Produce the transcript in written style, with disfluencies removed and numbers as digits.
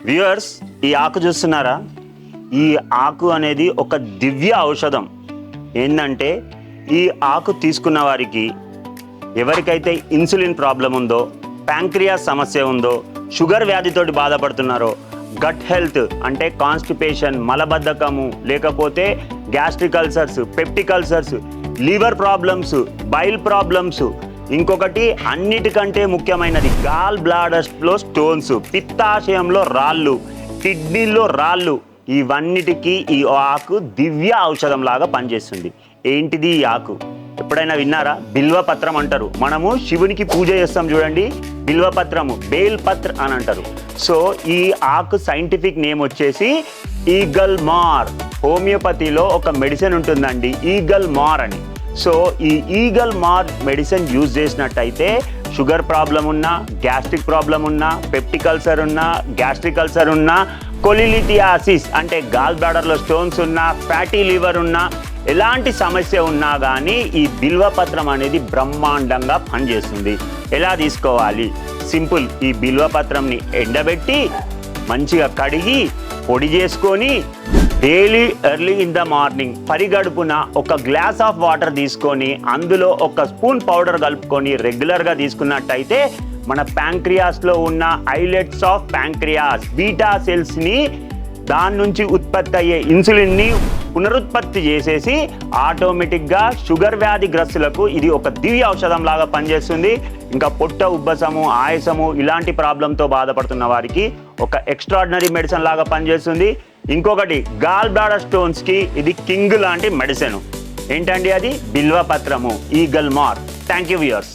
Viewers, ఈ ఆకు చూస్తున్నారా? ఈ ఆకు అనేది ఒక దివ్య ఔషధం. ఏంటంటే ఈ ఆకు తీసుకున్న వారికి ఎవరికైతే ఇన్సులిన్ ప్రాబ్లం ఉందో, ప్యాంక్రియాస్ సమస్య ఉందో, షుగర్ వ్యాధితోటి బాధపడుతున్నారో, గట్ హెల్త్ అంటే కాన్స్టిపేషన్, మలబద్ధకము, లేకపోతే gastric ulcers, peptic ulcers, liver problems, bile problems, ఇంకొకటి అన్నిటికంటే ముఖ్యమైనది గాల్ బ్లాడర్స్లో స్టోన్స్, పిత్తాశయంలో రాళ్ళు, కిడ్నీలో రాళ్ళు, ఇవన్నిటికీ ఈ ఆకు దివ్య ఔషధం లాగా పనిచేస్తుంది. ఏంటిది ఈ ఆకు? ఎప్పుడైనా విన్నారా? బిల్వపత్రం అంటారు. మనము శివునికి పూజ చేస్తాం చూడండి, బిల్వపత్రము, బేల్ పత్ర అని అంటారు. సో ఈ ఆకు సైంటిఫిక్ నేమ్ వచ్చేసి ఈగల్ మార్. హోమియోపతిలో ఒక మెడిసిన్ ఉంటుందండి, ఈగల్ మార్ అని. సో ఈ ఈగల్ మార్ మెడిసిన్ యూజ్ చేసినట్టయితే షుగర్ ప్రాబ్లం ఉన్నా, గ్యాస్ట్రిక్ ప్రాబ్లం ఉన్నా, పెప్టిక్ అల్సర్ ఉన్నా, గ్యాస్ట్రిక్ అల్సర్ ఉన్నా, కొలిలిథియాసిస్ అంటే గాల్ బ్లాడర్లో స్టోన్స్ ఉన్నా, ఫ్యాటీ లివర్ ఉన్నా, ఎలాంటి సమస్య ఉన్నా కానీ ఈ బిల్వపత్రం అనేది బ్రహ్మాండంగా పనిచేస్తుంది. ఎలా తీసుకోవాలి? సింపుల్. ఈ బిల్వపత్రంని ఎండబెట్టి మంచిగా కడిగి పొడి చేసుకొని daily early in the morning పరిగడుపున ఒక గ్లాస్ ఆఫ్ వాటర్ తీసుకొని అందులో ఒక స్పూన్ పౌడర్ కలుపుకొని రెగ్యులర్గా తీసుకున్నట్టయితే మన ప్యాంక్రియాస్లో ఉన్న ఐలెట్స్ ఆఫ్ ప్యాంక్రియాస్ బీటా సెల్స్ని, దాని నుంచి ఉత్పత్తి అయ్యే ఇన్సులిన్ని పునరుత్పత్తి చేసేసి ఆటోమేటిక్గా షుగర్ వ్యాధి గ్రస్తులకు ఇది ఒక దివ్య ఔషధం లాగా పనిచేస్తుంది. ఇంకా పొట్ట ఉబ్బసము, ఆయాసము ఇలాంటి ప్రాబ్లంతో బాధపడుతున్న వారికి ఒక ఎక్స్ట్రాడినరీ మెడిసిన్ లాగా పనిచేస్తుంది. ఇంకొకటి గాల్ బ్లాడర్ స్టోన్స్కి ఇది కింగ్ లాంటి మెడిసిన్. ఏంటండి అది? బిల్వపత్రము, ఈగల్ మార్. Thank you viewers.